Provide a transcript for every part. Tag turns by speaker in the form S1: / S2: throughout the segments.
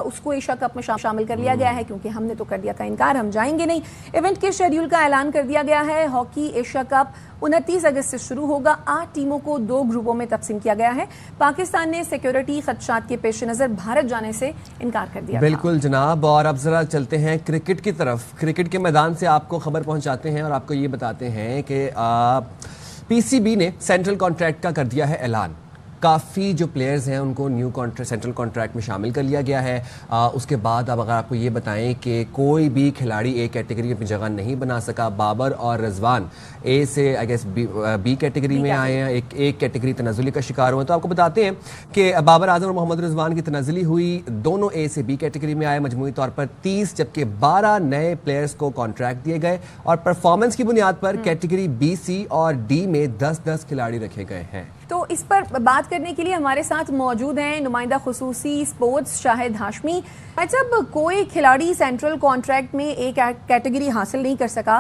S1: उसको Asia cup में शामिल कर लिया गया है, क्योंकि हमने तो कर दिया था इनकार, हम जाएंगे नहीं। इवेंट के शेड्यूल का ऐलान कर दिया गया है। हॉकी एशिया कप 29 अगस्त से शुरू होगा। 8 टीमों को 2 ग्रुपों में तकसीम किया गया है। पाकिस्तान ने सिक्योरिटी खदशात के पेश नजर भारत जाने से इनकार कर दिया।
S2: बिल्कुल जनाब, और अब जरा चलते हैं क्रिकेट की तरफ। क्रिकेट के मैदान से आपको खबर पहुंचाते हैं और आपको ये बताते हैं कि पीसीबी ने सेंट्रल कॉन्ट्रैक्ट का कर दिया है ऐलान। काफ़ी जो प्लेयर्स हैं उनको न्यू कॉन्ट्रैक्ट सेंट्रल कॉन्ट्रैक्ट में शामिल कर लिया गया है। उसके बाद अब अगर आपको ये बताएं कि कोई भी खिलाड़ी ए कैटेगरी में अपनी जगह नहीं बना सका। बाबर और रिजवान ए से आई गेस बी कैटेगरी में आए हैं, एक कैटेगरी तनज़ुली का शिकार हुए। तो आपको बताते हैं कि बाबर आजम और मोहम्मद रिजवान की तनज़ुली हुई, दोनों ए से बी कैटेगरी में आए। मजमूई तौर पर 30 जबकि 12 नए प्लेयर्स को कॉन्ट्रैक्ट दिए गए और परफॉर्मेंस की बुनियाद पर कैटेगरी बी, सी और डी में 10-10 खिलाड़ी रखे गए हैं।
S1: तो इस पर बात करने के लिए हमारे साथ मौजूद हैं नुमाइंदा खुसूसी स्पोर्ट्स शाहिद हाशमी। जब कोई खिलाड़ी सेंट्रल कॉन्ट्रैक्ट में एक कैटेगरी हासिल नहीं कर सका,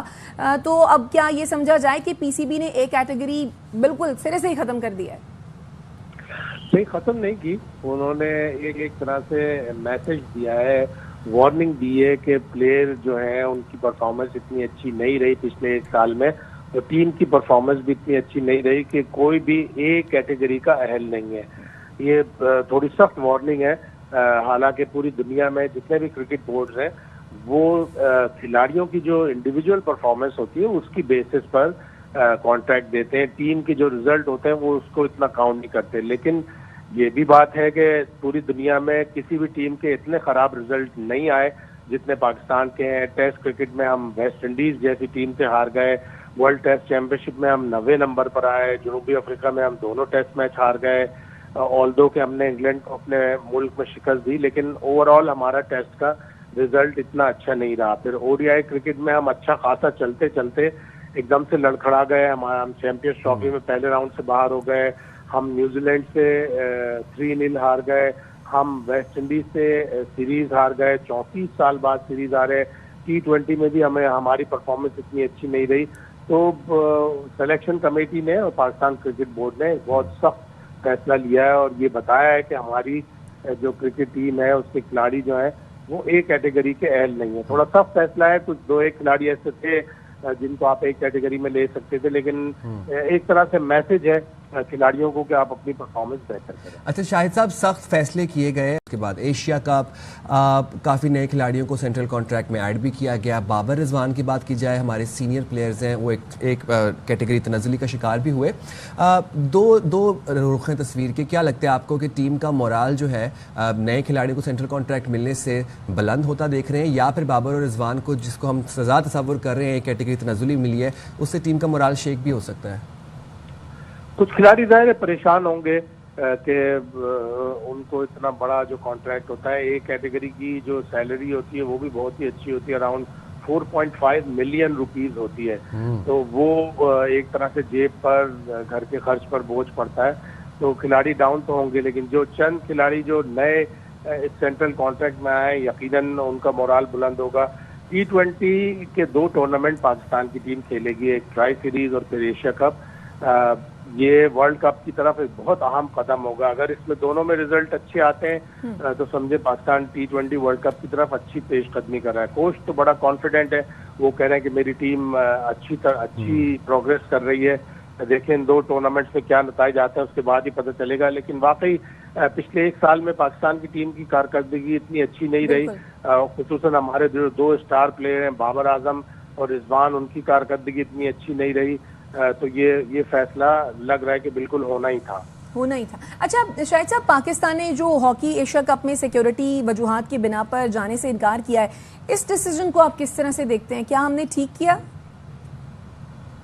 S1: तो अब क्या ये समझा जाए कि पीसीबी ने एक कैटेगरी बिल्कुल सिरे से ही खत्म कर दिया है?
S3: नहीं, खत्म नहीं की। उन्होंने एक तरह से मैसेज दिया है, वार्निंग दी है कि प्लेयर जो है उनकी परफॉर्मेंस इतनी अच्छी नहीं रही पिछले 1 साल में, तो टीम की परफॉर्मेंस भी इतनी अच्छी नहीं रही कि कोई भी ए कैटेगरी का अहल नहीं है। ये थोड़ी सख्त वार्निंग है। हालांकि पूरी दुनिया में जितने भी क्रिकेट बोर्ड्स हैं वो खिलाड़ियों की जो इंडिविजुअल परफॉर्मेंस होती है उसकी बेसिस पर कॉन्ट्रैक्ट देते हैं। टीम के जो रिजल्ट होते हैं वो उसको इतना काउंट नहीं करते। लेकिन ये भी बात है कि पूरी दुनिया में किसी भी टीम के इतने खराब रिजल्ट नहीं आए जितने पाकिस्तान के हैं। टेस्ट क्रिकेट में हम वेस्ट इंडीज जैसी टीम से हार गए, वर्ल्ड टेस्ट चैंपियनशिप में हम 90 नंबर पर आए, जनूबी अफ्रीका में हम दोनों टेस्ट मैच हार गए। ऑल्दो के हमने इंग्लैंड को अपने मुल्क में शिकस्त दी, लेकिन ओवरऑल हमारा टेस्ट का रिजल्ट इतना अच्छा नहीं रहा। फिर ओडीआई क्रिकेट में हम अच्छा खासा चलते चलते एकदम से लड़खड़ा गए। हम चैंपियंस ट्रॉफी में पहले राउंड से बाहर हो गए। हम न्यूजीलैंड से 3-0 हार गए। हम वेस्ट इंडीज से सीरीज हार गए, 34 साल बाद सीरीज हारे। T20 में भी हमें हमारी परफॉर्मेंस इतनी अच्छी नहीं रही। तो सिलेक्शन कमेटी ने और पाकिस्तान क्रिकेट बोर्ड ने बहुत सख्त फैसला लिया है और ये बताया है कि हमारी जो क्रिकेट टीम है उसके खिलाड़ी जो है वो एक कैटेगरी के अहल नहीं है। थोड़ा सख्त फैसला है। कुछ 2-1 खिलाड़ी ऐसे थे जिनको आप एक कैटेगरी में ले सकते थे, लेकिन एक तरह से मैसेज है खिलाड़ियों को कि आप अपनी परफॉर्मेंस बेहतर करें।
S2: अच्छा शाहिद साहब, सख्त फैसले किए गए, उसके बाद एशिया कप काफ़ी नए खिलाड़ियों को सेंट्रल कॉन्ट्रैक्ट में ऐड भी किया गया। बाबर रिजवान की बात की जाए, हमारे सीनियर प्लेयर्स हैं, वो एक कैटेगरी तनज़ुली का शिकार भी हुए। दो रुख हैं तस्वीर के। क्या लगता है आपको कि टीम का मोराल जो है नए खिलाड़ियों को सेंट्रल कॉन्ट्रैक्ट मिलने से बुलंद होता देख रहे हैं, या फिर बाबर और रिजवान को जिसको हम सजा तस्वुर कर रहे हैं एक कैटेगरी तनज़ुली मिली है उससे टीम का मोराल शेक भी हो सकता है?
S3: कुछ खिलाड़ी ज़ाहिर परेशान होंगे कि उनको इतना बड़ा जो कॉन्ट्रैक्ट होता है, एक कैटेगरी की जो सैलरी होती है वो भी बहुत ही अच्छी होती है, अराउंड 4.5 मिलियन रुपीस होती है। तो वो एक तरह से जेब पर, घर के खर्च पर बोझ पड़ता है। तो खिलाड़ी डाउन तो होंगे, लेकिन जो चंद खिलाड़ी जो नए सेंट्रल कॉन्ट्रैक्ट में आए यकीनन उनका मोराल बुलंद होगा। T20 के 2 टूर्नामेंट पाकिस्तान की टीम खेलेगी, एक ट्राई सीरीज और फिर एशिया कप। ये वर्ल्ड कप की तरफ एक बहुत अहम कदम होगा। अगर इसमें दोनों में रिजल्ट अच्छे आते हैं तो समझे पाकिस्तान T20 वर्ल्ड कप की तरफ अच्छी पेशकदमी कर रहा है। कोच तो बड़ा कॉन्फिडेंट है, वो कह रहे हैं कि मेरी टीम अच्छी प्रोग्रेस कर रही है। देखें इन 2 टूर्नामेंट्स में क्या नतीजे आते हैं उसके बाद ही पता चलेगा। लेकिन वाकई पिछले 1 साल में पाकिस्तान की टीम की कारकर्दगी इतनी अच्छी नहीं रही। खुसूसन हमारे जो 2 स्टार प्लेयर हैं बाबर आजम और रिजवान, उनकी कारकर्दगी इतनी अच्छी नहीं रही। तो ये फैसला लग रहा है कि बिल्कुल होना ही था।
S1: अच्छा शाहिद साहब, पाकिस्तान ने जो हॉकी एशिया कप में सिक्योरिटी वजूहात की बिना पर जाने से इनकार किया है, इस डिसीजन को आप किस तरह से देखते हैं? क्या हमने ठीक किया?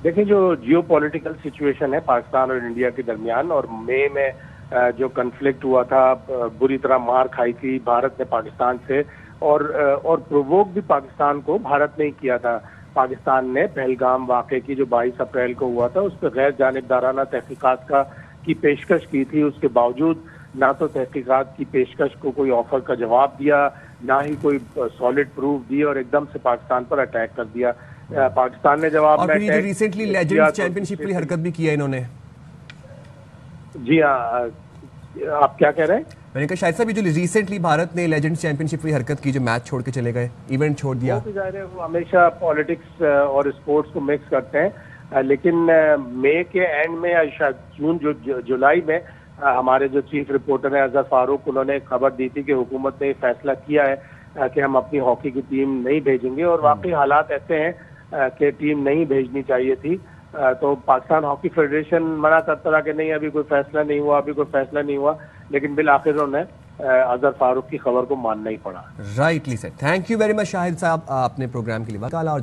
S3: देखिए, जो जियो पॉलिटिकल सिचुएशन है पाकिस्तान और इंडिया के दरमियान, और मई में जो कन्फ्लिक्ट हुआ था, बुरी तरह मार खाई थी भारत ने पाकिस्तान से, और प्रोवोक भी पाकिस्तान को भारत ने ही किया था। पाकिस्तान ने पहलगाम वाक़े की जो 22 अप्रैल को हुआ था उस पर गैर जानिबदाराना तहकीकात की पेशकश की थी। उसके बावजूद ना तो तहकीकात की पेशकश को कोई ऑफर का जवाब दिया, ना ही कोई सॉलिड प्रूफ दिया, और एकदम से पाकिस्तान पर अटैक कर दिया। पाकिस्तान ने जवाब में
S2: रिसेंटली लेजेंड्स चैंपियनशिप की हरकत भी किया इन्होंने।
S3: जी हाँ, आप क्या कह रहे हैं?
S2: मैंने कहा शायद साहब ये जो रिसेंटली भारत ने लेजेंड्स चैंपियनशिप की हरकत की, जो मैच छोड़ के चले गए, इवेंट छोड़ दिया।
S3: वो भी जाहिर है, वो हमेशा पॉलिटिक्स और स्पोर्ट्स को मिक्स करते हैं, लेकिन मई के एंड में या शायद जून जुलाई में हमारे जो चीफ रिपोर्टर हैं अजहर फारूक, उन्होंने खबर दी थी कि हुकूमत ने फैसला किया है कि हम अपनी हॉकी की टीम नहीं भेजेंगे, और वाकई हालात ऐसे हैं कि टीम नहीं भेजनी चाहिए थी। तो पाकिस्तान हॉकी फेडरेशन मना करता रहा कि नहीं अभी कोई फैसला नहीं हुआ, अभी कोई फैसला नहीं हुआ, लेकिन बिल आखिर उन्होंने अजहर फारूक की खबर को मानना ही पड़ा।
S2: Rightly sir, thank you very much Shahid साहब, अपने प्रोग्राम के लिए।